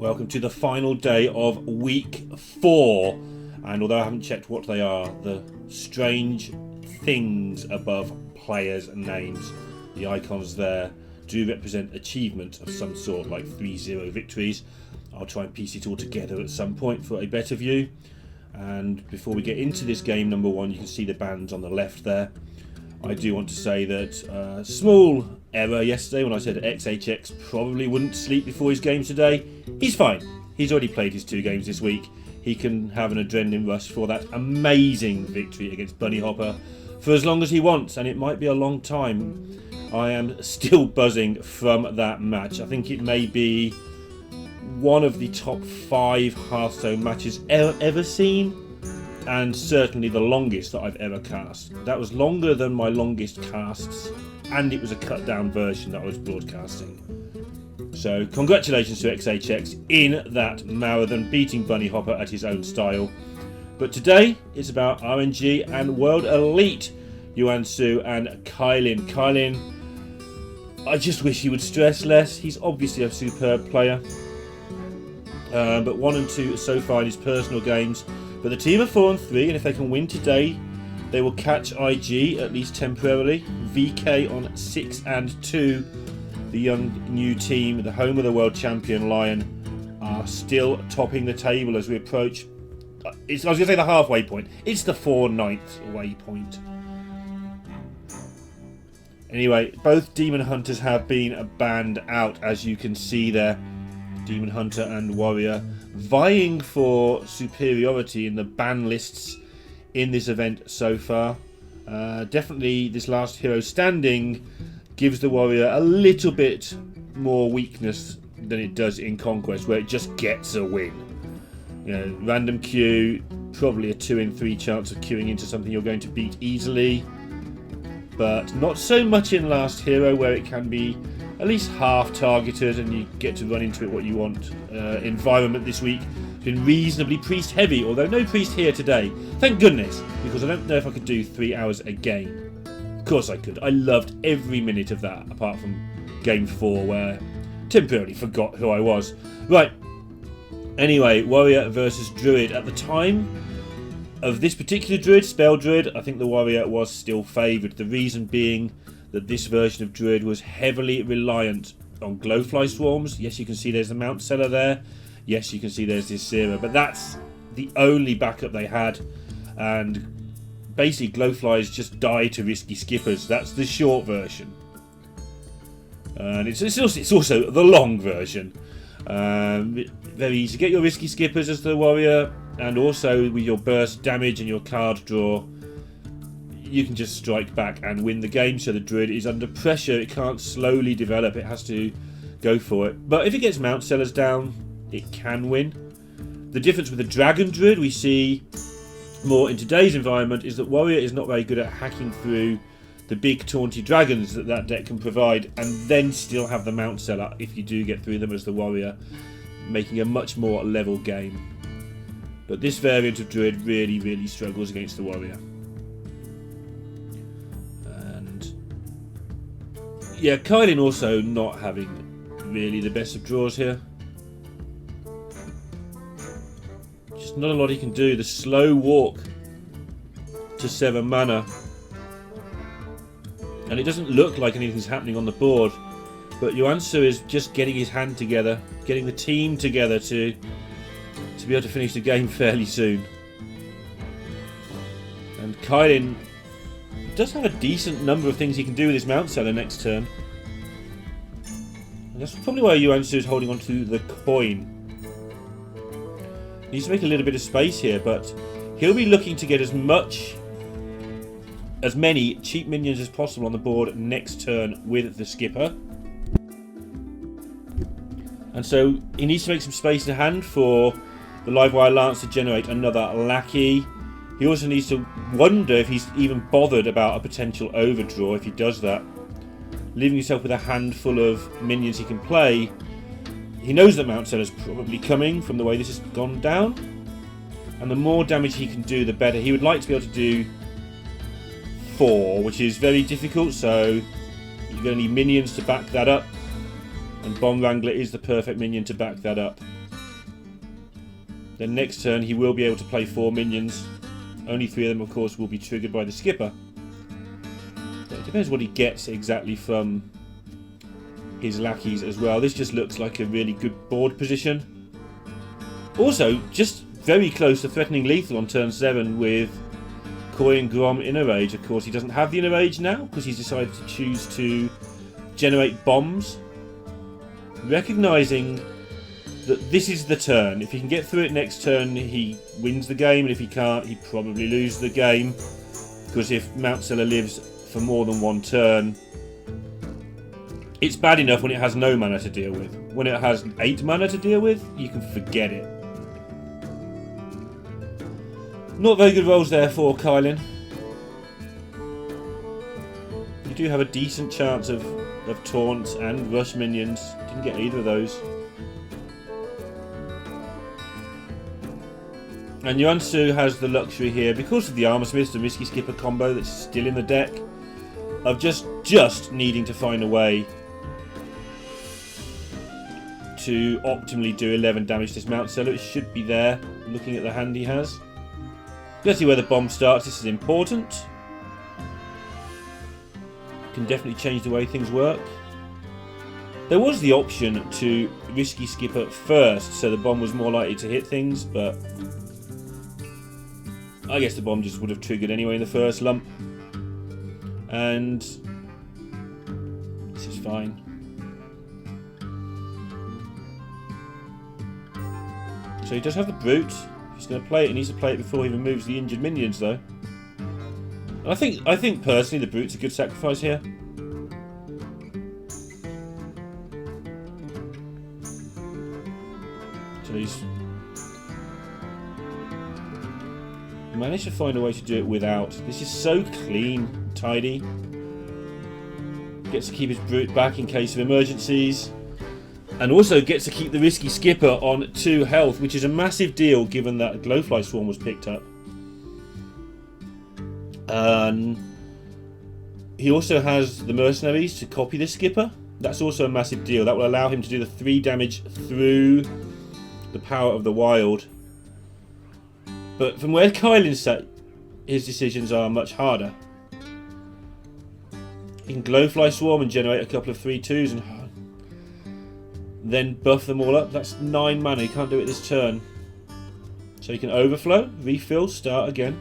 Welcome to the final day of week 4. And although I haven't checked what they are, the strange things above players' names, the icons there, do represent achievement of some sort, like 3-0 victories. I'll try and piece it all together at some point for a better view. And before we get into this game, number 1, you can see the bands on the left there. I do want to say that small error yesterday when I said XHX probably wouldn't sleep before his games today. He's fine. He's already played his 2 games this week. He can have an adrenaline rush for that amazing victory against Bunny Hopper for as long as he wants, and it might be a long time. I am still buzzing from that match. I think it may be one of the top 5 Hearthstone matches ever seen, and certainly the longest that I've ever cast. That was longer than my longest casts, and it was a cut down version that I was broadcasting. So congratulations to XHX in that marathon, beating Bunny Hopper at his own style. But today it's about RNG and World Elite, Yuansu and KylinS. KylinS, I just wish he would stress less. He's obviously a superb player. But 1 and 2 so far in his personal games. But the team are 4 and 3, and if they can win today, they will catch IG, at least temporarily. VK on 6 and 2. The young new team, the home of the world champion Lion, are still topping the table as we approach. I was going to say the halfway point. It's the 4/9 waypoint. Anyway, both Demon Hunters have been banned out, as you can see there. Demon Hunter and Warrior vying for superiority in the ban lists in this event so far. Definitely this last hero standing gives the Warrior a little bit more weakness than it does in Conquest, where it just gets a win. You know, random queue, probably a 2 in 3 chance of queuing into something you're going to beat easily, but not so much in Last Hero, where it can be at least half targeted and you get to run into it what you want. Environment this week has been reasonably priest heavy, although no priest here today. Thank goodness, because I don't know if I could do 3 hours a game. Of course I could. I loved every minute of that, apart from game 4 where I temporarily forgot who I was. Right. Anyway, Warrior versus Druid. At the time of this particular Druid, Spell Druid, I think the Warrior was still favoured. The reason being that this version of Druid was heavily reliant on Glowfly Swarms. Yes, you can see there's the Mount Seller there. Yes, you can see there's this Zero. But that's the only backup they had. And basically, Glowflies just die to risky skippers. That's the short version. And it's also the long version. Very easy to get your risky skippers as the Warrior. And also with your burst damage and your card draw, you can just strike back and win the game. So the Druid is under pressure. It can't slowly develop. It has to go for it. But if it gets Mount Sellers down, it can win. The difference with the Dragon Druid we see more in today's environment is that Warrior is not very good at hacking through the big taunty dragons that deck can provide, and then still have the Mount Seller if you do get through them as the Warrior, making a much more level game. But this variant of Druid really struggles against the Warrior. Yeah, KylinS also not having really the best of draws here. Just not a lot he can do. The slow walk to 7 mana. And it doesn't look like anything's happening on the board. But Yuansu is just getting his hand together, getting the team together to be able to finish the game fairly soon. And KylinS does have a decent number of things he can do with his Mount Seller next turn. And that's probably why Yuansu is holding on to the coin. He needs to make a little bit of space here, but he'll be looking to get as many cheap minions as possible on the board next turn with the skipper. And so he needs to make some space in hand for the Livewire Lance to generate another Lackey. He also needs to wonder if he's even bothered about a potential overdraw if he does that. Leaving himself with a handful of minions he can play. He knows that Mount Seller's probably coming from the way this has gone down. And the more damage he can do, the better. He would like to be able to do 4, which is very difficult, so you're going to need minions to back that up. And Bomb Wrangler is the perfect minion to back that up. then next turn he will be able to play 4 minions. Only 3 of them, of course, will be triggered by the skipper. But it depends what he gets exactly from his lackeys as well. This just looks like a really good board position. Also, just very close to threatening lethal on turn 7 with Koi and Grom Inner Rage. Of course, he doesn't have the Inner Rage now because he's decided to choose to generate bombs. Recognising that this is the turn. If he can get through it next turn, he wins the game, and if he can't, he probably loses the game. Because if Mount Seller lives for more than 1 turn, it's bad enough when it has no mana to deal with. When it has 8 mana to deal with, you can forget it. Not very good rolls there for Kylin. You do have a decent chance of taunts and rush minions. Didn't get either of those. And Yuansu has the luxury here, because of the Armor Smiths, the Risky Skipper combo that's still in the deck, of just needing to find a way to optimally do 11 damage to this Mount Seller. It should be there, looking at the hand he has. Let's see where the bomb starts. This is important. Can definitely change the way things work. There was the option to Risky Skipper first, so the bomb was more likely to hit things, but I guess the bomb just would have triggered anyway in the first lump. And this is fine. So he does have the Brute. If he's going to play it, he needs to play it before he removes the injured minions, though. I think personally the Brute's a good sacrifice here. So he's managed to find a way to do it without. This is so clean, tidy. Gets to keep his Brute back in case of emergencies. And also gets to keep the Risky Skipper on 2 health, which is a massive deal given that Glowfly Swarm was picked up. He also has the Mercenaries to copy the Skipper. That's also a massive deal. That will allow him to do the 3 damage through the power of the wild. But from where KylinS sat, his decisions are much harder. He can Glowfly Swarm and generate a couple of 3/2s and then buff them all up. That's 9 mana. He can't do it this turn. So he can overflow, refill, start again.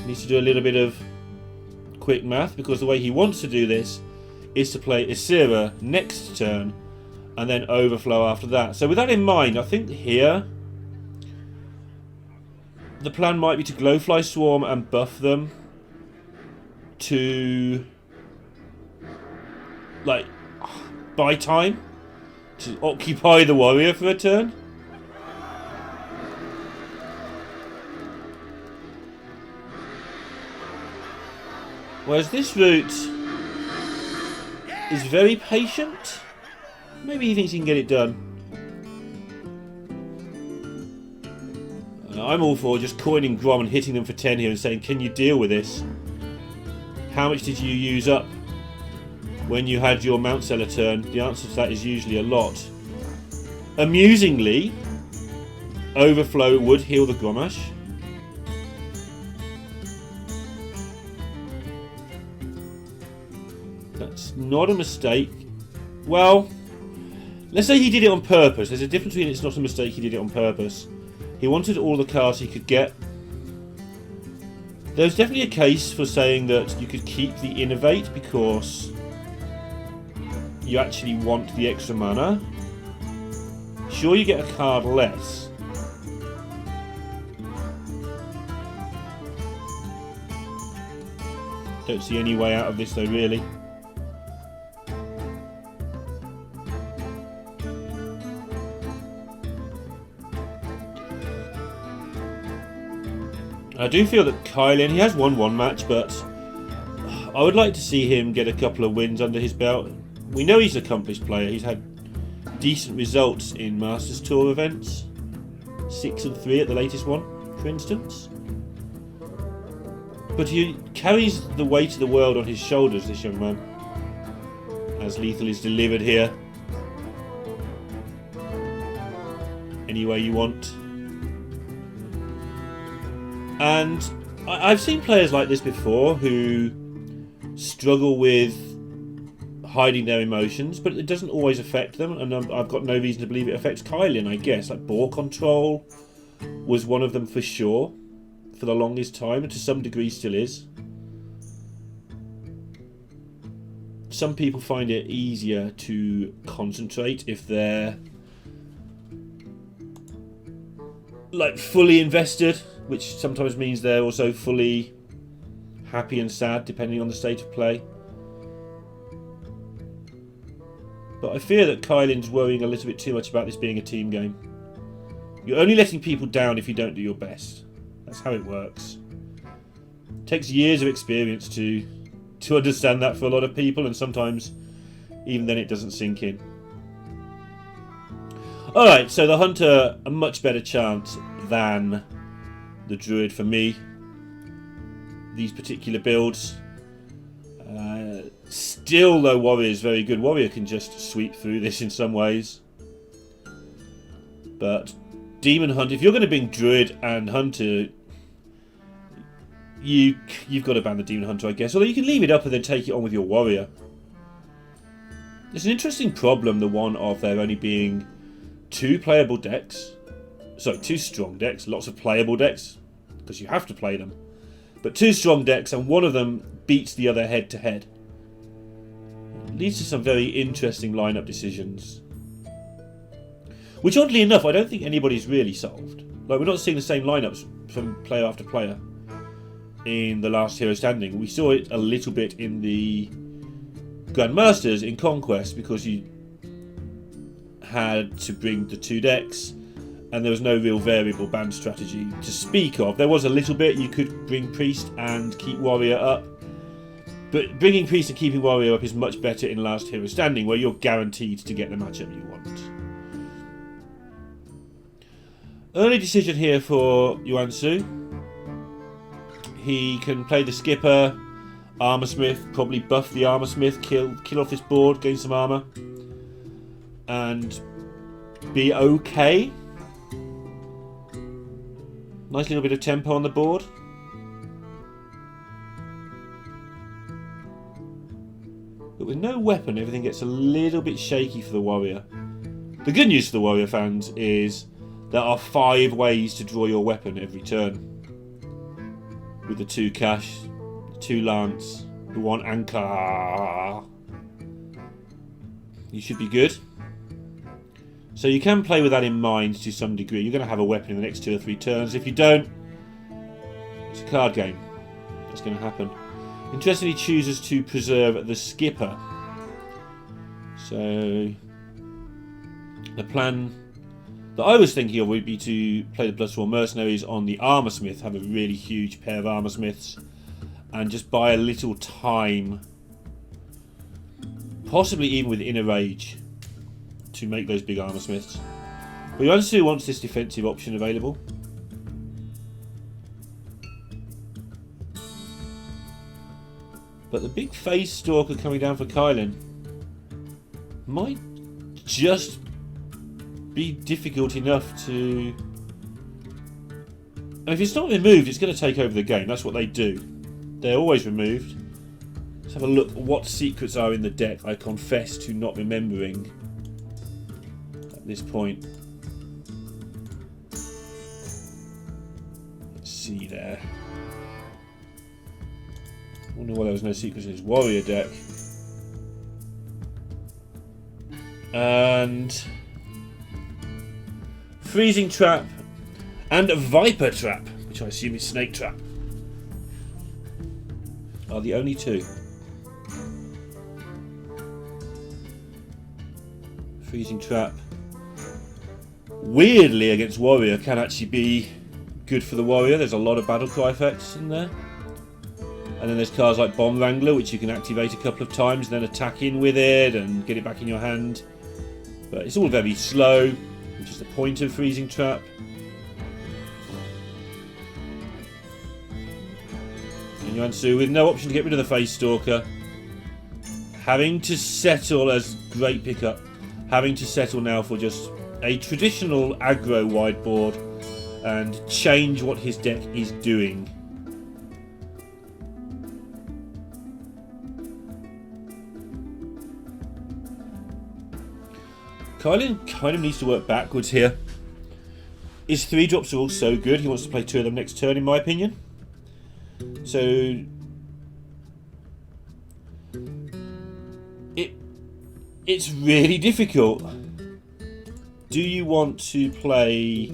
He needs to do a little bit of quick math, because the way he wants to do this is to play Isira next turn and then overflow after that. So with that in mind, I think here the plan might be to Glowfly Swarm and buff them to like buy time to occupy the warrior for a turn. Whereas this route is very patient. Maybe he thinks he can get it done. I'm all for just coining Grom and hitting them for 10 here and saying, can you deal with this? How much did you use up when you had your Mount Seller turn? The answer to that is usually a lot. Amusingly, overflow would heal the Gromash. That's not a mistake. Well, let's say he did it on purpose. There's a difference between it's not a mistake, he did it on purpose. He wanted all the cards he could get. There's definitely a case for saying that you could keep the Innovate because you actually want the extra mana. Sure, you get a card less. Don't see any way out of this though, really. I do feel that KylinS, he has won one match, but I would like to see him get a couple of wins under his belt. We know he's an accomplished player. He's had decent results in Masters Tour events. 6-3 at the latest one, for instance. But he carries the weight of the world on his shoulders, this young man. As lethal is delivered here. any way you want. And I've seen players like this before who struggle with hiding their emotions, but it doesn't always affect them, and I've got no reason to believe it affects KylinS, I guess. Like, ball control was one of them for sure, for the longest time, and to some degree still is. Some people find it easier to concentrate if they're like fully invested, which sometimes means they're also fully happy and sad depending on the state of play. But I fear that KylinS worrying a little bit too much about this being a team game. You're only letting people down if you don't do your best. That's how it works. It takes years of experience to understand that for a lot of people, and sometimes even then it doesn't sink in. Alright, so the Hunter, a much better chance than the Druid for me. These particular builds. Still, though, Warrior is very good. Warrior can just sweep through this in some ways. But Demon Hunter, if you're going to bring Druid and Hunter, you've got to ban the Demon Hunter, I guess. Although you can leave it up and then take it on with your Warrior. It's an interesting problem, the one of there only being 2 playable decks. Sorry, 2 strong decks. Lots of playable decks, because you have to play them. But 2 strong decks, and one of them beats the other head to head. It leads to some very interesting lineup decisions. Which, oddly enough, I don't think anybody's really solved. Like, we're not seeing the same lineups from player after player in the last Hero Standing. We saw it a little bit in the Grandmasters in Conquest, because you had to bring the 2 decks, and there was no real variable ban strategy to speak of. There was a little bit. You could bring Priest and keep Warrior up, but bringing Priest and keeping Warrior up is much better in Last Hero Standing, where you're guaranteed to get the matchup you want. Early decision here for Yuansu. He can play the Skipper, Armorsmith, probably buff the Armorsmith, kill off this board, gain some armor, and be okay. Nice little bit of tempo on the board. But with no weapon, everything gets a little bit shaky for the Warrior. The good news for the Warrior fans is there are 5 ways to draw your weapon every turn. With the 2 Cash, the 2 Lance, the 1 Anchor. You should be good. So you can play with that in mind to some degree. You're going to have a weapon in the next 2 or 3 turns. If you don't, it's a card game. That's going to happen. Interestingly, he chooses to preserve the Skipper. So the plan that I was thinking of would be to play the +4 Mercenaries on the Armorsmith, have a really huge pair of Armorsmiths, and just buy a little time, possibly even with Inner Rage, to make those big Armorsmiths. But Yuansu wants this defensive option available. But the big Phase Stalker coming down for KylinS might just be difficult enough to... And if it's not removed, it's going to take over the game. That's what they do. They're always removed. Let's have a look at what secrets are in the deck. I confess to not remembering at this point. Let's see there. I wonder why there was no secrets in his Warrior deck. And Freezing Trap and a Viper Trap, which I assume is Snake Trap, are the only 2. Freezing Trap, weirdly against Warrior, can actually be good for the Warrior. There's a lot of Battlecry effects in there. And then there's cards like Bomb Wrangler, which you can activate a couple of times and then attack in with it and get it back in your hand. But it's all very slow, which is the point of Freezing Trap. And Yuansu, with no option to get rid of the Phase Stalker, having to settle as great pickup, having to settle now for just a traditional aggro wideboard and change what his deck is doing. Kylin kind of needs to work backwards here. His 3-drops are all so good, he wants to play 2 of them next turn, in my opinion. So it's really difficult. Do you want to play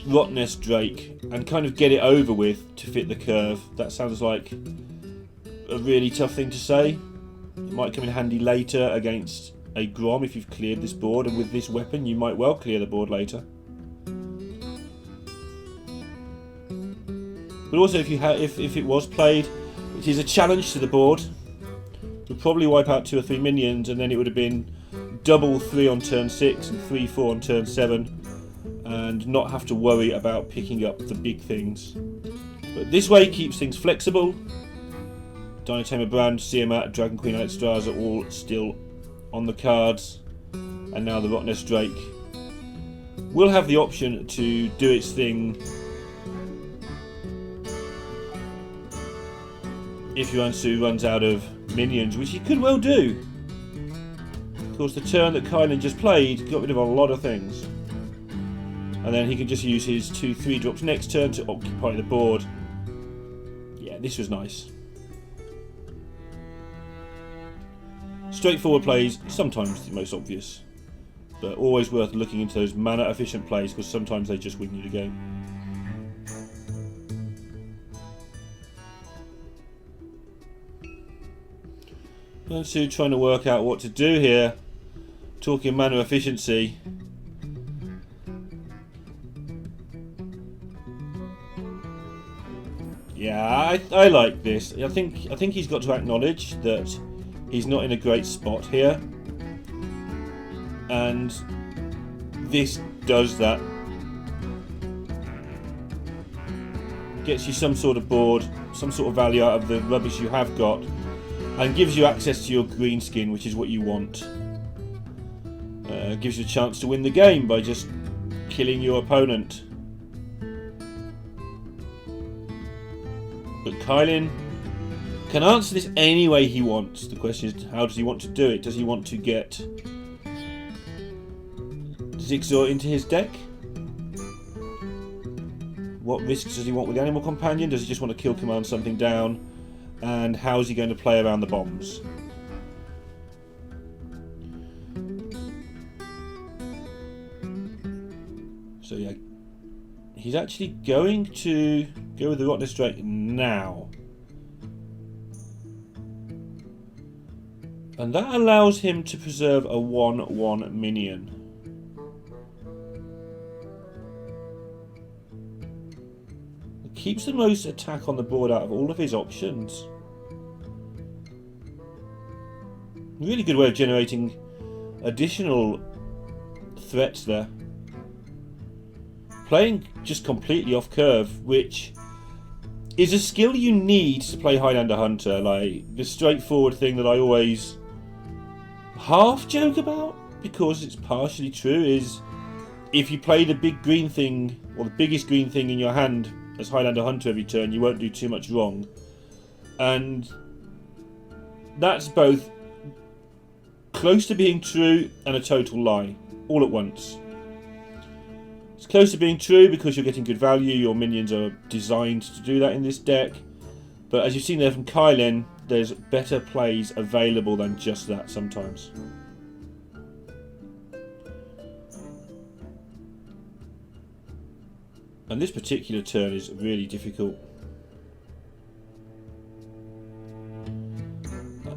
Rotnest Drake and kind of get it over with to fit the curve? That sounds like a really tough thing to say. It might come in handy later against a Grom if you've cleared this board, and with this weapon you might well clear the board later. But also if it was played, it is a challenge to the board. It would probably wipe out 2 or 3 minions, and then it would have been double 3 on turn 6 and 3-4 on turn 7, and not have to worry about picking up the big things. But this way keeps things flexible. Dinotamer Brand, Siamat, Dragon Queen, Alexstrasza are all still on the cards, and now the Rotnest Drake will have the option to do its thing if Yuansu runs out of minions, which he could well do. Of course, the turn that KylinS just played got rid of a lot of things, and then he can just use his 2 3-drops next turn to occupy the board. Yeah, this was nice. Straightforward plays, sometimes the most obvious, but always worth looking into those mana efficient plays, because sometimes they just win you the game. Yuansu trying to work out what to do here. Talking mana efficiency. Yeah, I like this. I think he's got to acknowledge that he's not in a great spot here, and this does that. Gets you some sort of board, some sort of value out of the rubbish you have got, and gives you access to your green skin, which is what you want. Gives you a chance to win the game by just killing your opponent. But KylinS can answer this any way he wants. The question is, how does he want to do it? Does he want to get Zigzor into his deck? What risks does he want with the Animal Companion? Does he just want to kill command something down? And how is he going to play around the bombs? So yeah, he's actually going to go with the Rotnest Drake now. And that allows him to preserve a 1/1 minion. It keeps the most attack on the board out of all of his options. Really good way of generating additional threats there. Playing just completely off curve, which is a skill you need to play Highlander Hunter. Like, the straightforward thing that I always half joke about, because it's partially true, is if you play the big green thing, or the biggest green thing in your hand as Highlander Hunter every turn, you won't do too much wrong. And that's both close to being true and a total lie, all at once. It's close to being true because you're getting good value, your minions are designed to do that in this deck, but as you've seen there from KylinS, there's better plays available than just that sometimes. And this particular turn is really difficult.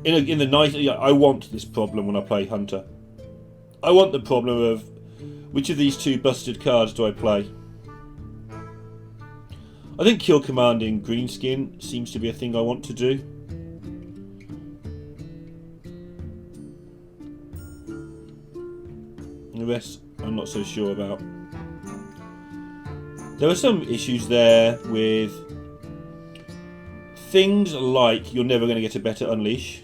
In the night, I want this problem when I play Hunter. I want the problem of which of these 2 busted cards do I play? I think kill commanding greenskin seems to be a thing I want to do. The rest I'm not so sure about. There are some issues there with things like you're never going to get a better Unleash,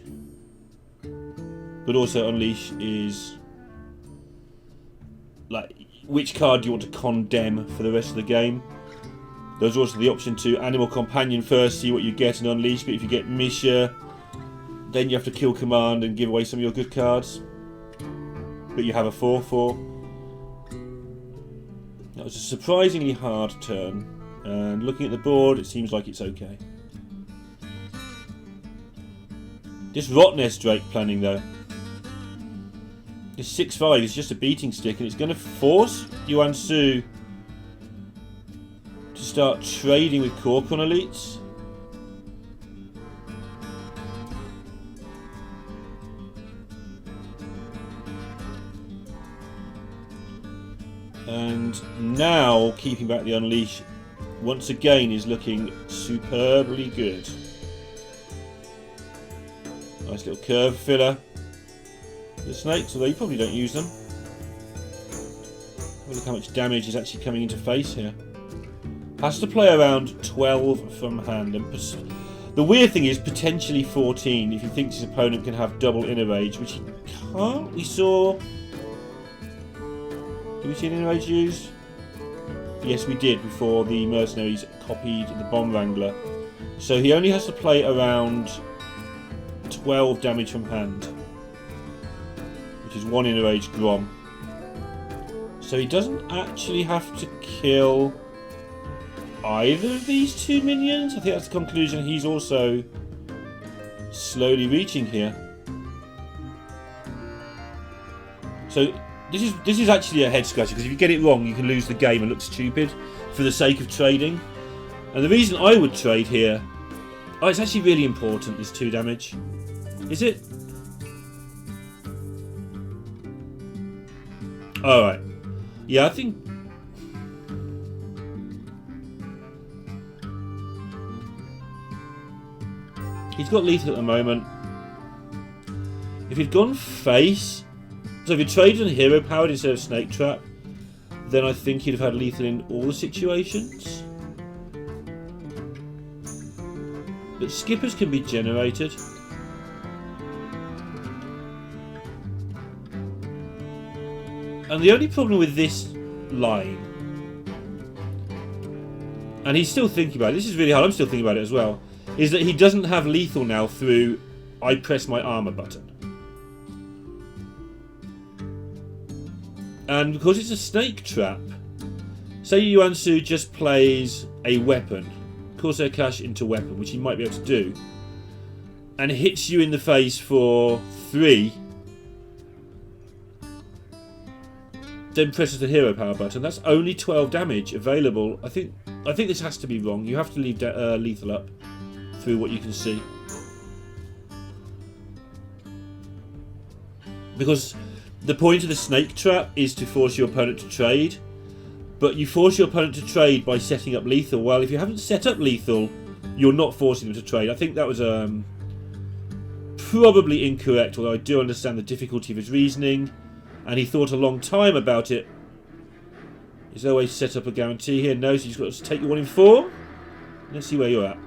but also Unleash is like which card do you want to condemn for the rest of the game. There's also the option to Animal Companion first, see what you get and unleash, but if you get Misha, then you have to kill command and give away some of your good cards. But you have a 4/4. That was a surprisingly hard turn, and looking at the board, it seems like it's okay. This Rotnest Drake planning though. This 6/5 is just a beating stick, and it's going to force Yuansu to start trading with Korkon elites. And now keeping back the unleash once again is looking superbly good. Nice little curve filler. The snakes, although you probably don't use them. Look how much damage is actually coming into face here. Has to play around 12 from hand. And the weird thing is potentially 14 if he thinks his opponent can have double inner rage, which he can't. We saw... Did we see an inner rage used? Yes, we did before the mercenaries copied the bomb wrangler. So he only has to play around 12 damage from hand, which is 1 inner rage Grom. So he doesn't actually have to kill either of these 2 minions. I think that's the conclusion he's also slowly reaching here. So this is actually a head scratcher, because if you get it wrong you can lose the game and look stupid for the sake of trading. And the reason I would trade here, oh, it's actually really important, this 2 damage. Is it? Alright. Yeah, I think... He's got lethal at the moment. If he'd gone face... So if he traded a hero powered instead of snake trap, then I think he'd have had lethal in all the situations. But skippers can be generated. And the only problem with this line, and he's still thinking about it, this is really hard, I'm still thinking about it as well, is that he doesn't have lethal now through I press my armor button. And because it's a snake trap, say Yuansu just plays a weapon, Corsair Cash into weapon, which he might be able to do, and hits you in the face for 3, then presses the hero power button. That's only 12 damage available. I think this has to be wrong. You have to leave lethal up through what you can see, because the point of the snake trap is to force your opponent to trade, but you force your opponent to trade by setting up lethal. Well, if you haven't set up lethal, you're not forcing them to trade. I think that was probably incorrect, although I do understand the difficulty of his reasoning, and he thought a long time about it. Is there a way to set up a guarantee here? No, so you've got to take your 1 in 4. Let's see where you're at.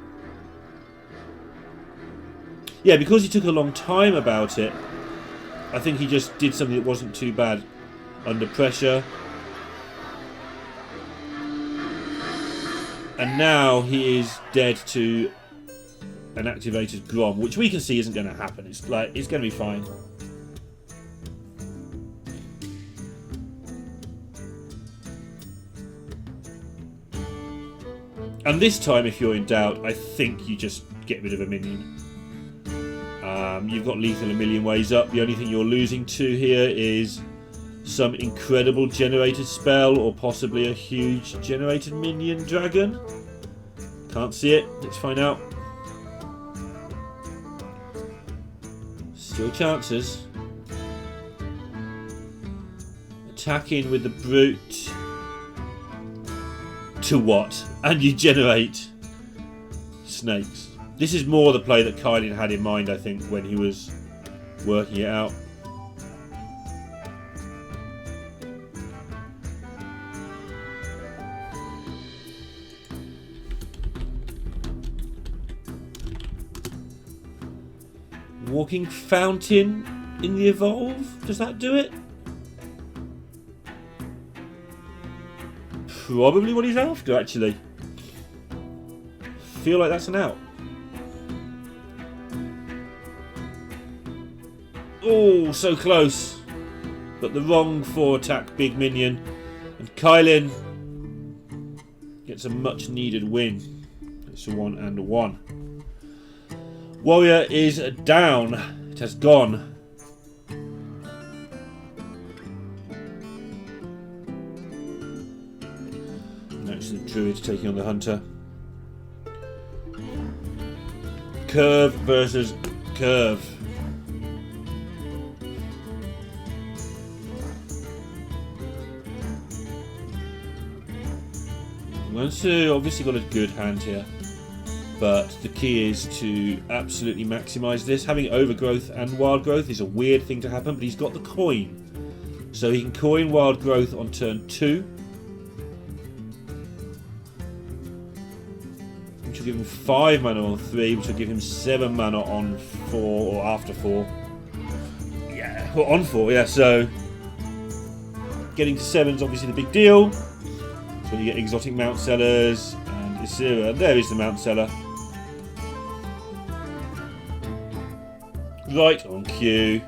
Yeah, because he took a long time about it, I think he just did something that wasn't too bad under pressure. And now he is dead to an activated Grom, which we can see isn't going to happen. It's going to be fine. And this time, if you're in doubt, I think you just get rid of a minion. You've got lethal a million ways up. The only thing you're losing to here is some incredible generated spell, or possibly a huge generated minion dragon. Can't see it. Let's find out. Still chances. Attacking with the brute. To what? And you generate snakes. This is more the play that Kylin had in mind, I think, when he was working it out. Walking Fountain in the Evolve? Does that do it? probably what he's after, actually. Feel like that's an out. Oh, so close. But the wrong 4-attack big minion. And Kylin gets a much needed win. It's a 1 and a 1. Warrior is down. It has gone. Next, the Druid taking on the Hunter. Curve versus curve. Yuansu obviously got a good hand here, but the key is to absolutely maximise this. Having overgrowth and wild growth is a weird thing to happen, but he's got the coin, so he can coin wild growth on turn 2, which will give him 5 mana on 3, which will give him 7 mana on 4 or after 4. Yeah, or on 4, yeah. So getting to 7 is obviously the big deal. So you get exotic Mount Sellers and Isira. There is the Mount Seller. Right on cue.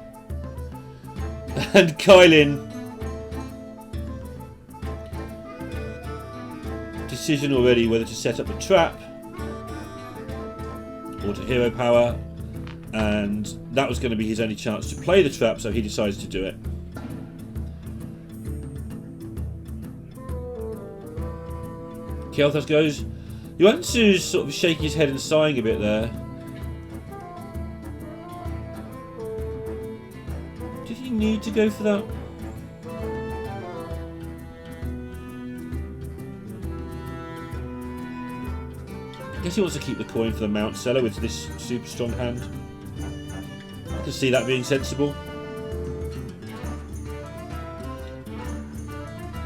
And Kylin. Decision already whether to set up a trap or to hero power. And that was going to be his only chance to play the trap, so he decides to do it. KylinS goes. Yuansu's sort of shaking his head and sighing a bit there. Did he need to go for that? I guess he wants to keep the coin for the Mount Seller with this super strong hand. I can see that being sensible.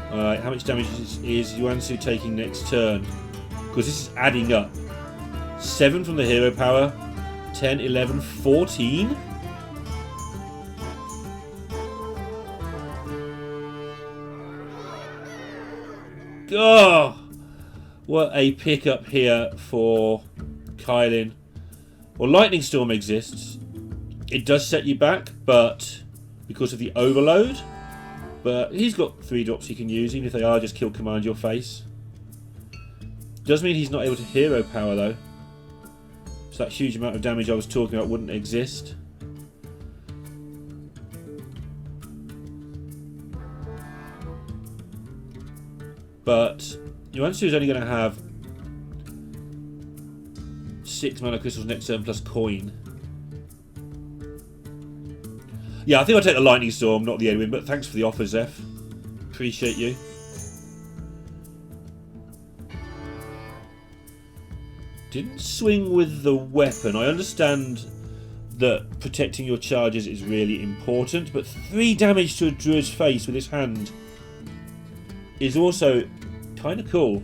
Alright, how much damage is Yuansu taking next turn? Because this is adding up. 7 from the hero power, 10, 11, 14? Oh! What a pickup here for Kylin. Well, Lightning Storm exists. It does set you back, but because of the overload. But he's got 3 drops he can use, even if they are just kill command your face. Does mean he's not able to hero power though. So that huge amount of damage I was talking about wouldn't exist. But Yuansu is only going to have 6 mana crystals next turn plus coin. Yeah, I think I'll take the Lightning Storm, not the Edwin, but thanks for the offer, Zeph. Appreciate you. Didn't swing with the weapon. I understand that protecting your charges is really important, but 3 damage to a Druid's face with his hand is also kind of cool.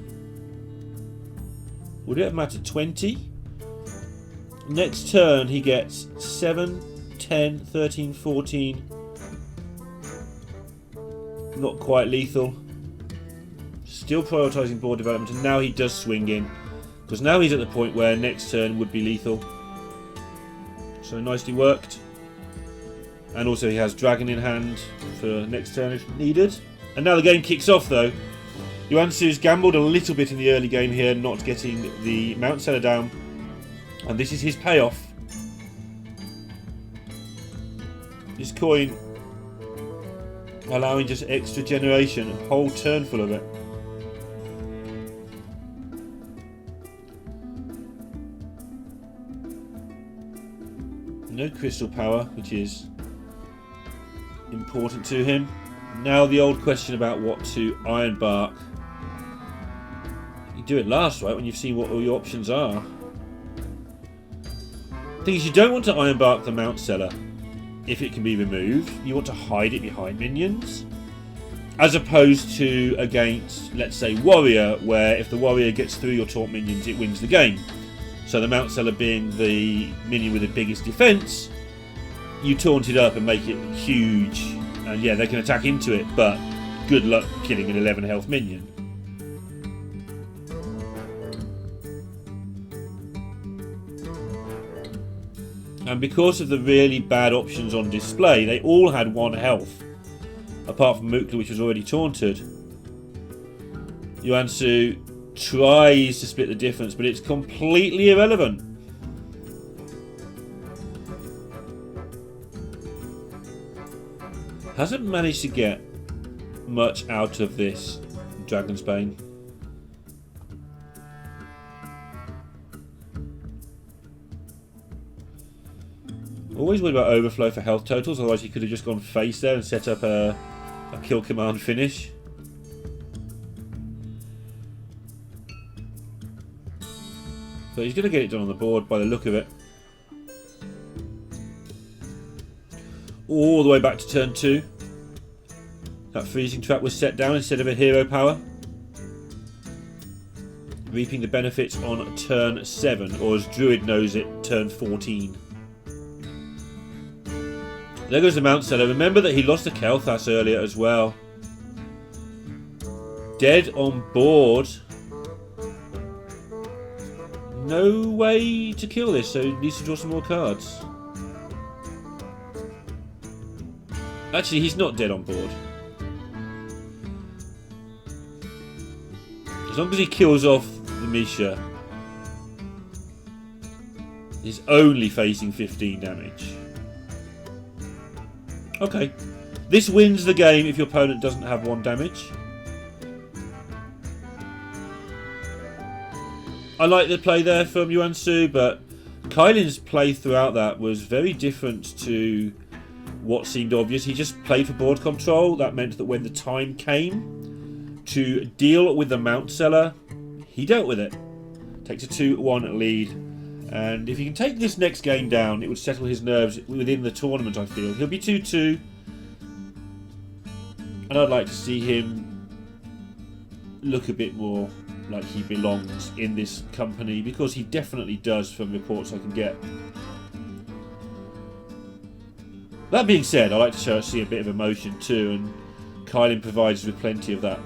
Would it have mattered? 20? Next turn he gets 7, 10, 13, 14. Not quite lethal. Still prioritising board development, and now he does swing in. Because now he's at the point where next turn would be lethal. So nicely worked. And also he has Dragon in hand for next turn if needed. And now the game kicks off though. Yuansu's gambled a little bit in the early game here, not getting the Mount Seller down. And this is his payoff. This coin allowing just extra generation, a whole turn full of it. No crystal power, which is important to him. Now the old question about what to ironbark. You do it last, right, when you've seen what all your options are. The thing is, you don't want to ironbark the Mount Seller if it can be removed. You want to hide it behind minions. As opposed to against, let's say, Warrior, where if the Warrior gets through your taunt minions, it wins the game. So the Mount Seller being the minion with the biggest defense, you taunt it up and make it huge. And yeah, they can attack into it, but good luck killing an 11 health minion. And because of the really bad options on display, they all had 1 health. Apart from Mukla, which was already taunted. Yuansu tries to split the difference, but it's completely irrelevant. Hasn't managed to get much out of this Dragon's Bane. Always worried about overflow for health totals, otherwise he could have just gone face there and set up a kill command finish. But he's going to get it done on the board by the look of it. All the way back to turn 2. That freezing trap was set down instead of a hero power. Reaping the benefits on turn 7, or as Druid knows it, turn 14. There goes the Mount Seller. Remember that he lost to Kel'Thas earlier as well. Dead on board. No way to kill this, so he needs to draw some more cards. Actually, he's not dead on board. As long as he kills off the Misha, he's only facing 15 damage. Okay. This wins the game if your opponent doesn't have 1 damage. I like the play there from Yuansu, but KylinS' play throughout that was very different to what seemed obvious. He just played for board control. That meant that when the time came to deal with the Mount Seller, he dealt with it. Takes a 2-1 lead. And if he can take this next game down, it would settle his nerves within the tournament, I feel. He'll be 2-2. And I'd like to see him look a bit more like he belongs in this company, because he definitely does from reports I can get. That being said, I like to see a bit of emotion too, and KylinS provides with plenty of that.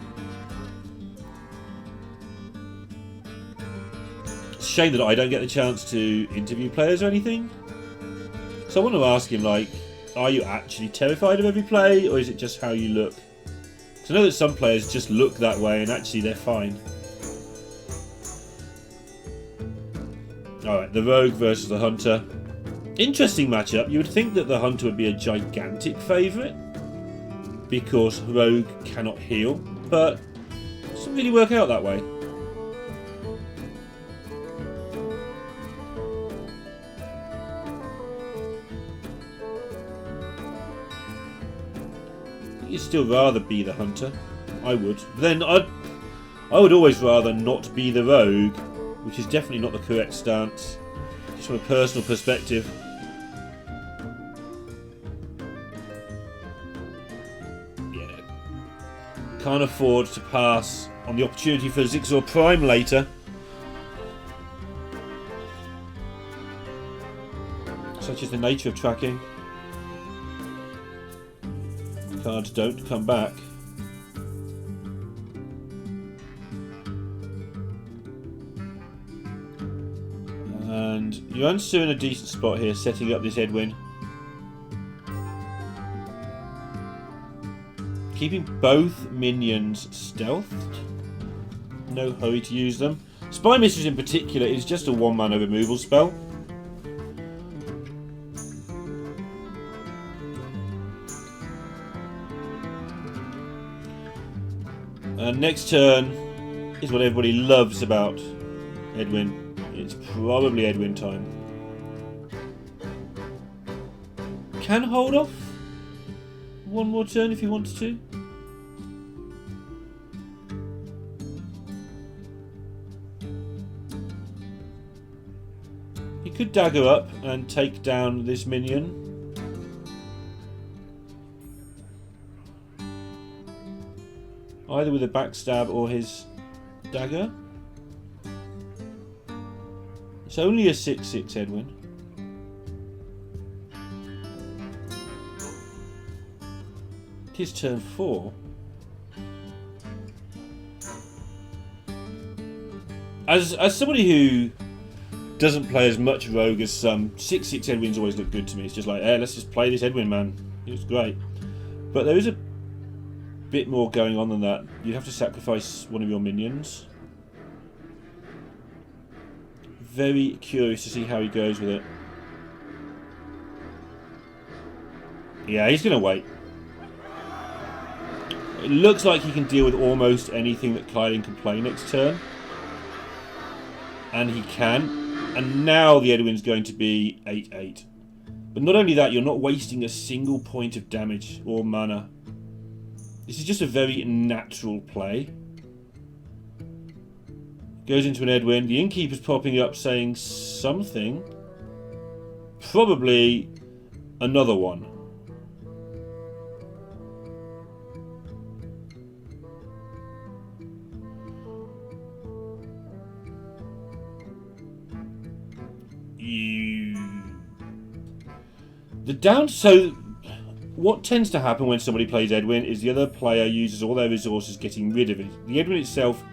It's a shame that I don't get the chance to interview players or anything. So I want to ask him, like, are you actually terrified of every play, or is it just how you look? Because I know that some players just look that way and actually they're fine. Alright, the Rogue versus the Hunter. Interesting matchup. You would think that the Hunter would be a gigantic favourite, because Rogue cannot heal, but it doesn't really work out that way. I think you'd still rather be the Hunter. I would. But then I would always rather not be the Rogue, which is definitely not the correct stance, just from a personal perspective. Yeah. Can't afford to pass on the opportunity for Zigzor Prime later. Such is the nature of tracking. Cards don't come back. And Yuansu in a decent spot here, setting up this Edwin. Keeping both minions stealthed. No hurry to use them. Spy Mistress in particular is just a 1-mana removal spell. And next turn is what everybody loves about Edwin. It's probably Edwin time. Can hold off 1 more turn if he wants to. He could dagger up and take down this minion. Either with a backstab or his dagger. It's only a 6/6 Edwin. It is turn 4. As somebody who doesn't play as much rogue as some. 6/6 Edwins always look good to me. It's just like, hey, let's just play this Edwin, man. It's great. But there is a bit more going on than that. You'd have to sacrifice one of your minions. Very curious to see how he goes with it. Yeah, he's going to wait. It looks like he can deal with almost anything that Kylin can play next turn. And he can. And now the Edwin's going to be 8/8. But not only that, you're not wasting a single point of damage or mana. This is just a very natural play. Goes into an Edwin. The Innkeeper's popping up saying something. Probably another one. So what tends to happen when somebody plays Edwin is the other player uses all their resources getting rid of it. The Edwin itself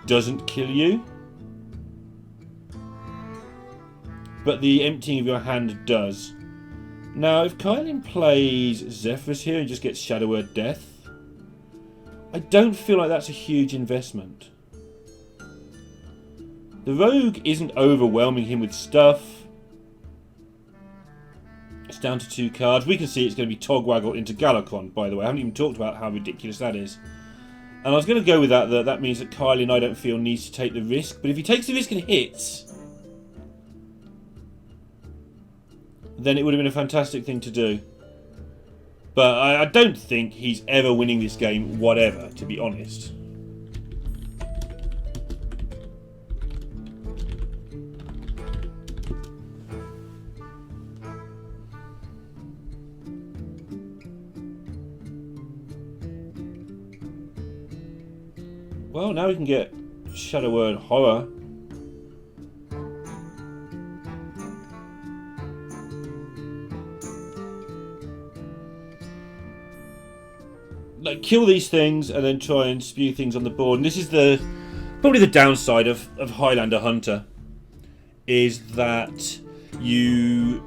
doesn't kill you, but the emptying of your hand does. Now, if Kylin plays Zephyrus here and just gets Shadow Word Death, I don't feel like that's a huge investment. The Rogue isn't overwhelming him with stuff. It's down to 2 cards. We can see it's going to be Togwaggle into Galakon, by the way. I haven't even talked about how ridiculous that is. And I was going to go with that. That means that Kylin, I don't feel, needs to take the risk. But if he takes the risk and hits, then it would have been a fantastic thing to do. But I don't think he's ever winning this game, whatever, to be honest. Well, now we can get Shadow Word Horror. Like, kill these things and then try and spew things on the board. And this is probably the downside of Highlander Hunter, is that the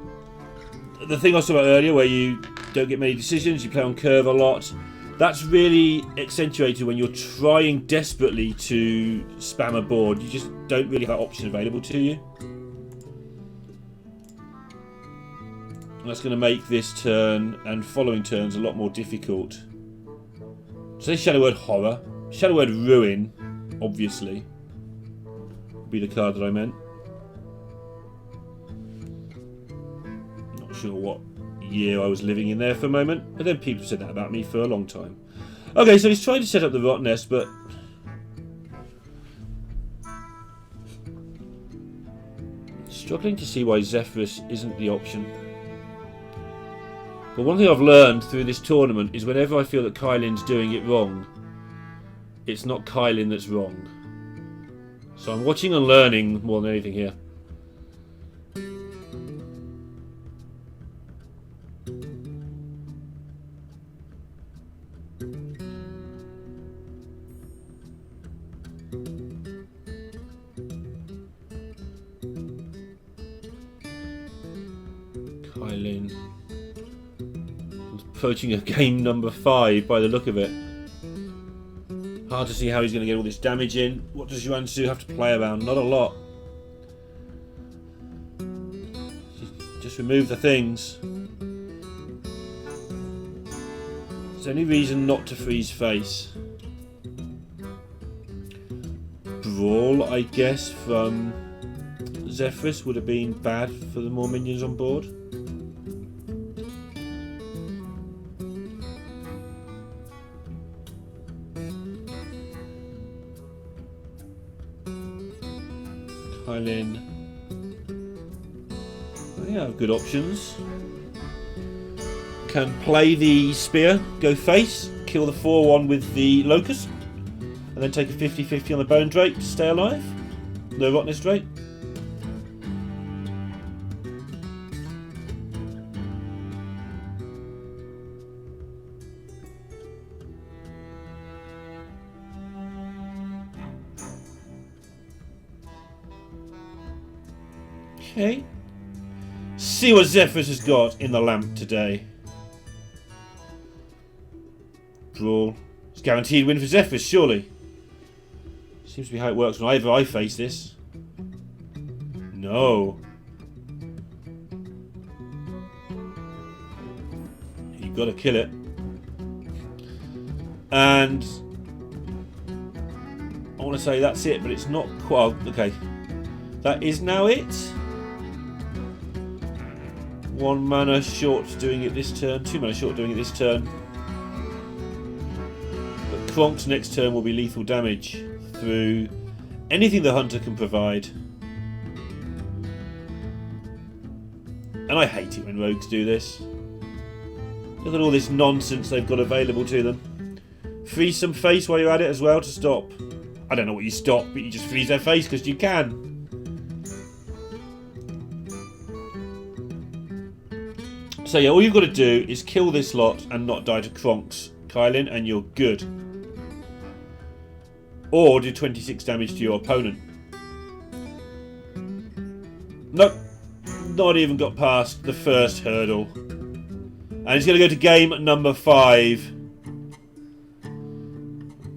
thing I was talking about earlier, where you don't get many decisions, you play on curve a lot. That's really accentuated when you're trying desperately to spam a board. You just don't really have that option available to you. And that's going to make this turn and following turns a lot more difficult. Say Shadow Word Horror. Shadow Word Ruin, obviously, would be the card that I meant. Not sure what year I was living in there for a moment, but then people said that about me for a long time. Okay, so he's trying to set up the Rot Nest, but struggling to see why Zephyrus isn't the option. But one thing I've learned through this tournament is whenever I feel that Kylin's doing it wrong, it's not Kylin that's wrong. So I'm watching and learning more than anything here. Kylin approaching a game number 5 by the look of it. Hard to see how he's going to get all this damage in. What does Yuansu have to play around? Not a lot. Just remove the things. Is there any reason not to freeze face? Brawl, I guess, from Zephyrus would have been bad for the more minions on board. Kylin. They have good options. Can play the spear, go face, kill the 4-1 with the locust, and then take a 50-50 on the bone drake to stay alive. No Rot Nest drake. Okay. See what Zephyrus has got in the lamp today. Brawl. It's guaranteed win for Zephyrus, surely. Seems to be how it works whenever I face this. No. You've got to kill it. And I want to say that's it, but it's not quite. Okay. That is now it. 1 mana short doing it this turn. 2 mana short doing it this turn. But Kronk's next turn will be lethal damage through anything the hunter can provide. And I hate it when rogues do this. Look at all this nonsense they've got available to them. Freeze some face while you're at it as well to stop. I don't know what you stop, but you just freeze their face because you can. So yeah, all you've got to do is kill this lot and not die to Kronks, Kylin, and you're good. Or do 26 damage to your opponent. Nope. Not even got past the first hurdle. And he's going to go to game number 5.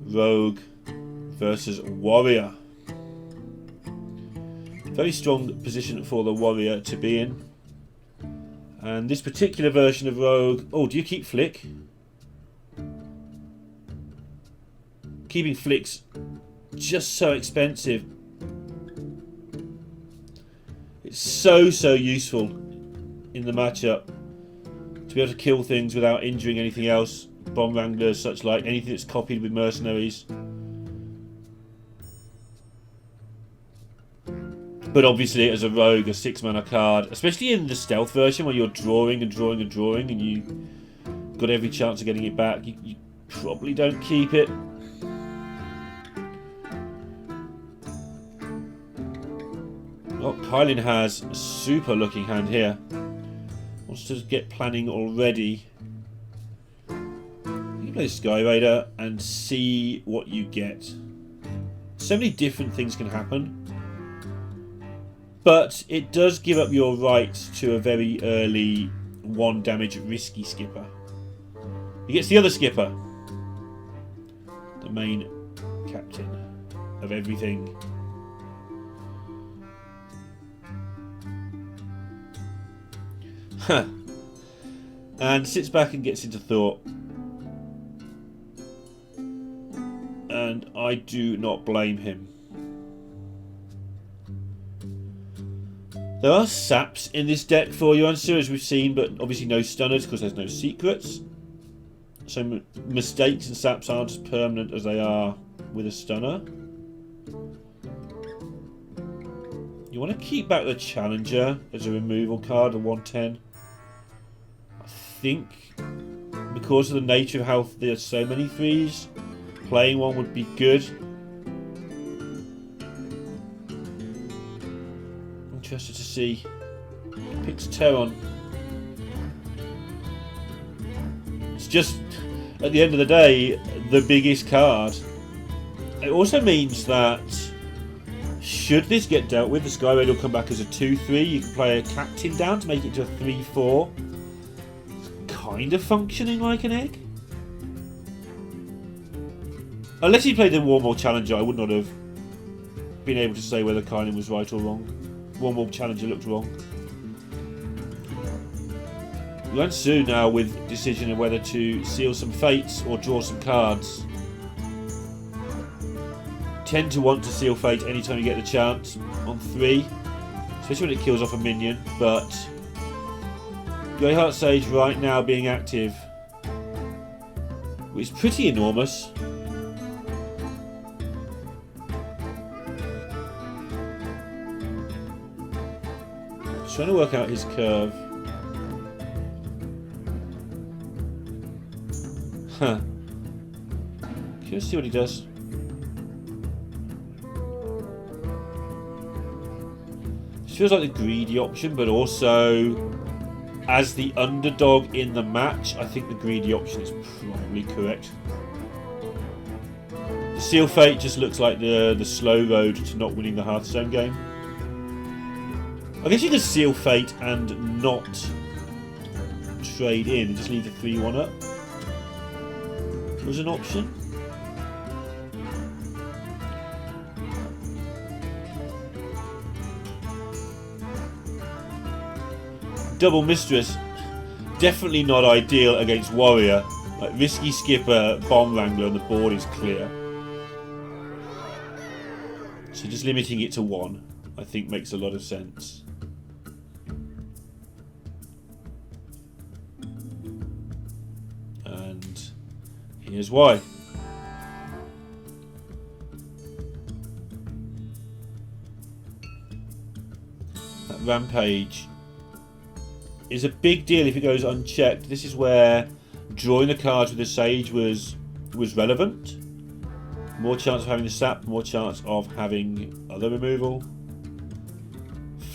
Rogue versus Warrior. Very strong position for the Warrior to be in. And this particular version of Rogue... Oh, do you keep Flick? Keeping Flick's just so expensive. It's so useful in the matchup to be able to kill things without injuring anything else. Bomb Wranglers, such like anything that's copied with mercenaries. But obviously, as a rogue, a 6 mana card, especially in the stealth version where you're drawing and drawing and drawing and you got every chance of getting it back, you probably don't keep it. Well, Kylin has a super looking hand here. Wants to get planning already. You play Sky Raider and see what you get. So many different things can happen. But it does give up your right to a very early 1 damage risky skipper. He gets the other skipper. The main captain of everything. Huh. And sits back and gets into thought. And I do not blame him. There are saps in this deck for Yuansu, as we've seen, but obviously no stunners because there's no secrets. So mistakes and saps aren't as permanent as they are with a stunner. You want to keep back the Challenger as a removal card, a 110. I think because of the nature of how there's so many 3s, playing one would be good. Interested to see. He picks Terron. It's just, at the end of the day, the biggest card. It also means that should this get dealt with, the Sky Raid will come back as a 2-3. You can play a captain down to make it to a 3-4. It's kind of functioning like an egg. Unless he played the Warmore Challenger, I would not have been able to say whether Kylen was right or wrong. Warmore Challenger looked wrong. Yuansu now with decision of whether to seal some fates or draw some cards. Tend to want to seal fate anytime you get the chance on 3, especially when it kills off a minion. But Greyheart Sage right now being active, which is pretty enormous. Trying to work out his curve. Huh. Curious to see what he does. This feels like the greedy option, but also as the underdog in the match, I think the greedy option is probably correct. The Seal Fate just looks like the slow road to not winning the Hearthstone game. I guess you could seal Fate and not trade in and just leave the 3-1 up. Was an option. Double Mistress. Definitely not ideal against Warrior. Like risky skipper, bomb wrangler, and the board is clear. So just limiting it to 1, I think, makes a lot of sense. And here's why. That Rampage is a big deal if it goes unchecked. This is where drawing the cards with the Sage was relevant. More chance of having the sap, more chance of having other removal.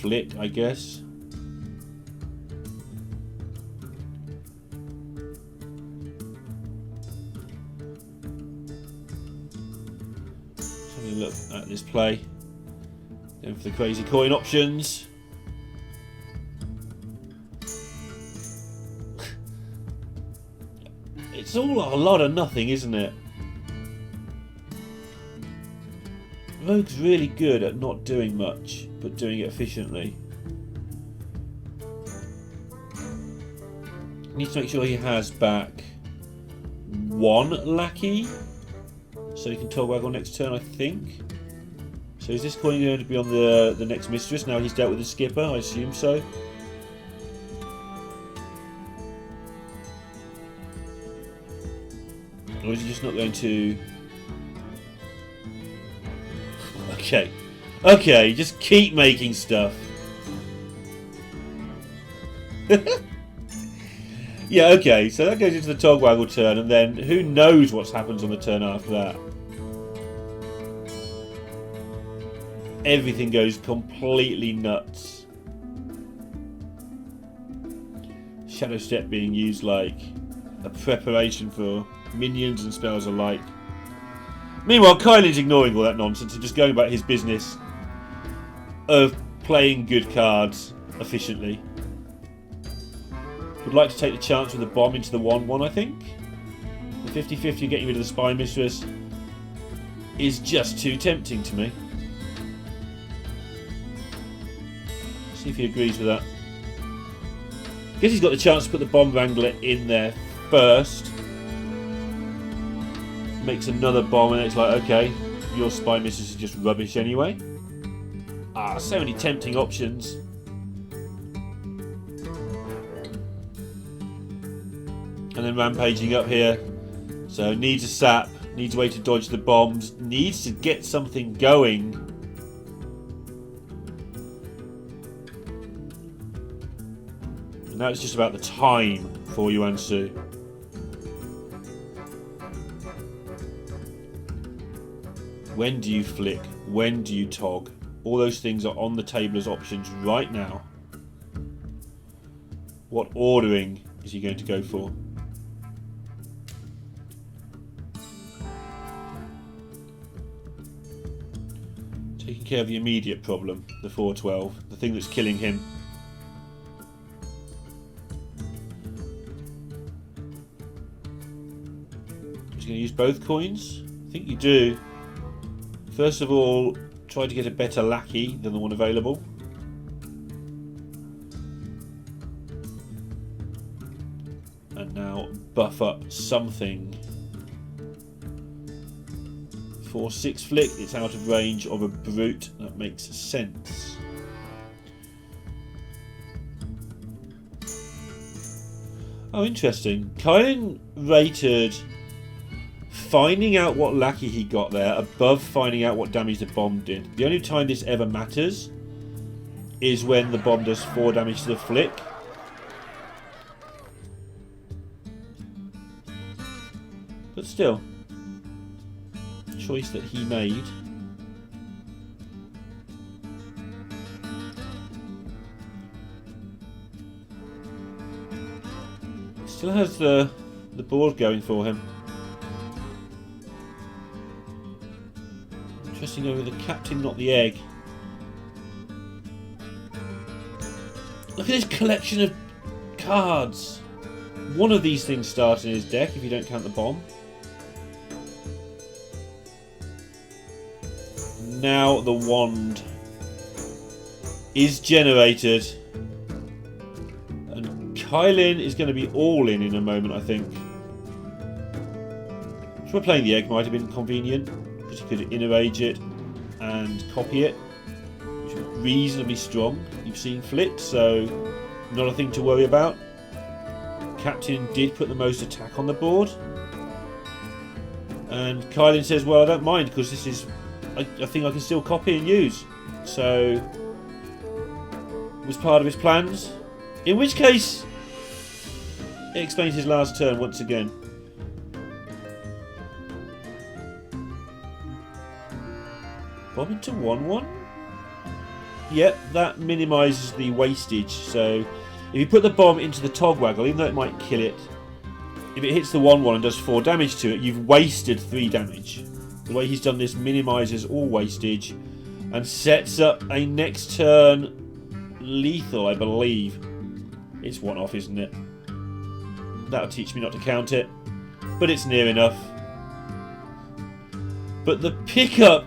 Flick, I guess. Let's have a look at this play. Then for the crazy coin options. It's all a lot of nothing, isn't it? Rogue's really good at not doing much, but doing it efficiently. Needs to make sure he has back 1 lackey, so he can toggle next turn, I think. So is this coin going to be on the next Mistress? Now he's dealt with the skipper, I assume so. Or is he just not going to... Okay. Okay, just keep making stuff. Yeah, okay, so that goes into the Togwaggle turn, and then who knows what happens on the turn after that. Everything goes completely nuts. Shadow Step being used like a preparation for minions and spells alike. Meanwhile, KylinS ignoring all that nonsense and just going about his business of playing good cards efficiently. Would like to take the chance with the bomb into the 1-1, I think. The 50-50 getting rid of the Spy Mistress is just too tempting to me. See if he agrees with that. Guess he's got the chance to put the Bomb Wrangler in there first. Makes another bomb and it's like, okay, your Spy Mistress is just rubbish anyway. Ah, so many tempting options. And then rampaging up here. So needs a sap, needs a way to dodge the bombs, needs to get something going. And now it's just about the time for Yuansu. When do you flick? When do you tog? All those things are on the table as options right now. What ordering is he going to go for? Taking care of the immediate problem, the 4-12, the thing that's killing him. He's going to use both coins? I think you do. First of all, try to get a better lackey than the one available. And now buff up something. 4-6 flick, it's out of range of a brute. That makes sense. Oh, interesting. KylinS rated finding out what lackey he got there above finding out what damage the bomb did. The only time this ever matters is when the bomb does 4 damage to the flick. But still, choice that he made. Still has the board going for him. Interesting over the captain, not the egg. Look at this collection of cards. One of these things starts in his deck if you don't count the bomb. Now the wand is generated. And Kylin is going to be all in a moment, I think. So we're playing the egg might have been convenient, because you could enrage it and copy it, which is reasonably strong. You've seen flick, so not a thing to worry about. Captain did put the most attack on the board. And Kylin says, well, I don't mind, because this is a thing I can still copy and use. So, it was part of his plans. In which case, it explains his last turn once again. Bomb into 1-1? Yep, that minimises the wastage. So, if you put the bomb into the Togwaggle, even though it might kill it, if it hits the 1-1 and does 4 damage to it, you've wasted 3 damage. The way he's done this minimises all wastage and sets up a next turn lethal, I believe. It's 1 off, isn't it? That'll teach me not to count it, but it's near enough. But the pickup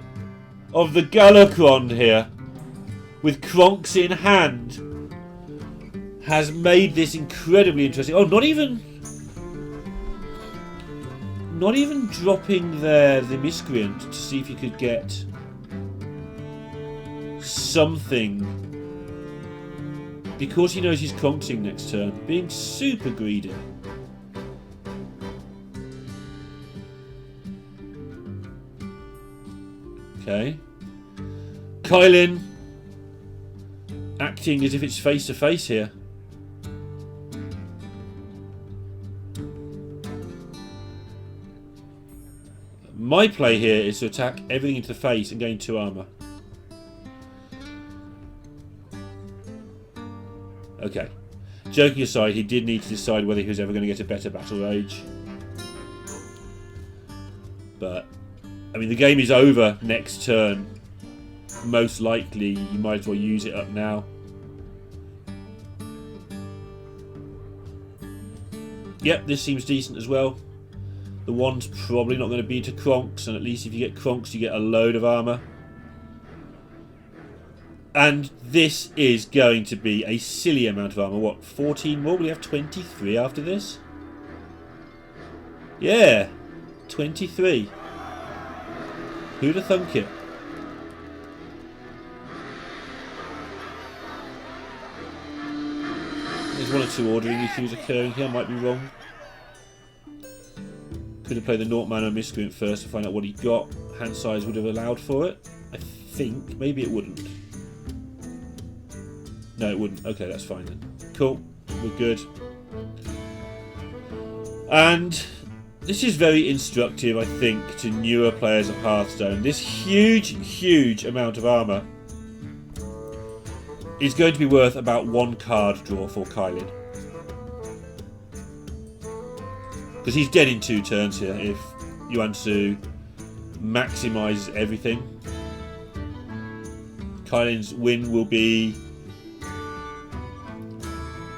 of the Galakrond here, with Kronks in hand, has made this incredibly interesting. Oh, not even dropping the Miscreant to see if you could get something, because he knows he's Kronksing next turn. Being super greedy. Okay. Kylin acting as if it's face to face here. My play here is to attack everything into the face and gain 2 armour. Okay. Joking aside, he did need to decide whether he was ever going to get a better battle rage. But, I mean, the game is over next turn. Most likely, you might as well use it up now. Yep, this seems decent as well. The wand's probably not going to be to Kronks, and at least if you get Kronks, you get a load of armour. And this is going to be a silly amount of armour. What, 14 more? Will we have 23 after this? Yeah, 23. Who'd have thunk it? There's 1 or 2 ordering issues occurring here, I might be wrong. Could have played the Naught Mana Miscreant first to find out what he got. Hand size would have allowed for it, I think. Maybe it wouldn't. No, it wouldn't. Okay, that's fine then. Cool. We're good. And this is very instructive, I think, to newer players of Hearthstone. This huge amount of armour is going to be worth about 1 card draw for Kylin. Because he's dead in 2 turns here if Yuansu maximises everything. Kylin's win will be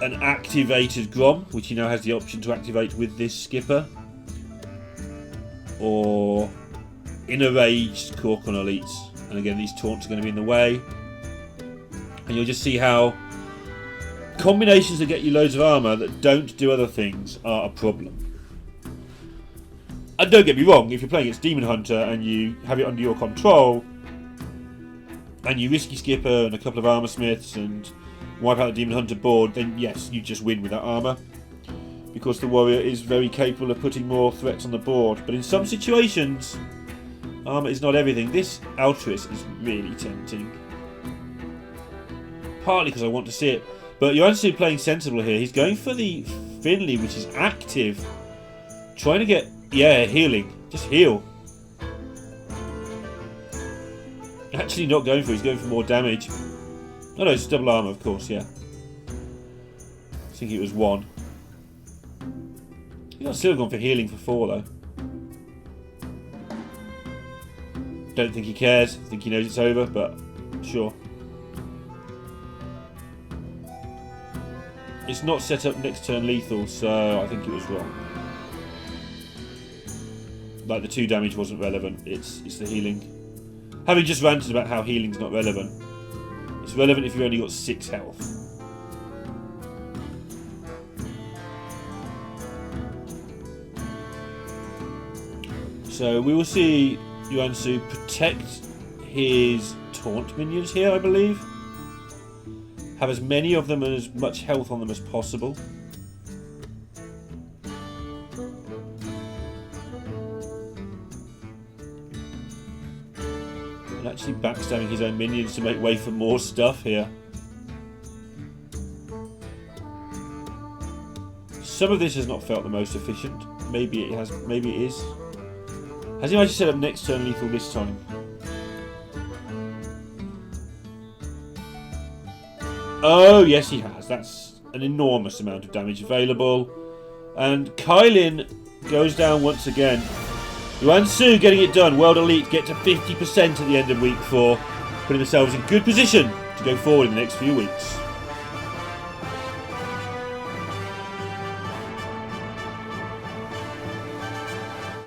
an activated Grom, which he now has the option to activate with this skipper. Or enraged Korkon Elites. And again, these taunts are going to be in the way. And you'll just see how combinations that get you loads of armour that don't do other things are a problem. And don't get me wrong, if you're playing against Demon Hunter and you have it under your control, and you risky skipper and a couple of armour smiths and wipe out the Demon Hunter board, then yes, you just win with that armour. Because the warrior is very capable of putting more threats on the board. But in some situations, armour is not everything. This Altruist is really tempting. Partly because I want to see it. But Yuansu playing sensible here. He's going for the Finley, which is active. Trying to get... yeah, healing. Just heal. Actually not going for it. He's going for more damage. Oh no, it's double armour, of course, yeah. I think it was 1. I've still gone for healing for 4, though. Don't think he cares. I think he knows it's over, but sure. It's not set up next turn lethal, so I think it was wrong. Like, the 2 damage wasn't relevant. It's the healing. Having just ranted about how healing's not relevant, it's relevant if you've only got 6 health. So we will see Yuansu protect his taunt minions here, I believe. Have as many of them and as much health on them as possible. And actually backstabbing his own minions to make way for more stuff here. Some of this has not felt the most efficient. Maybe it has. Maybe it is. Has he managed to set up next turn lethal this time? Oh, yes he has. That's an enormous amount of damage available. And Kylin goes down once again. Yuansu getting it done. World Elite get to 50% at the end of week 4. Putting themselves in good position to go forward in the next few weeks.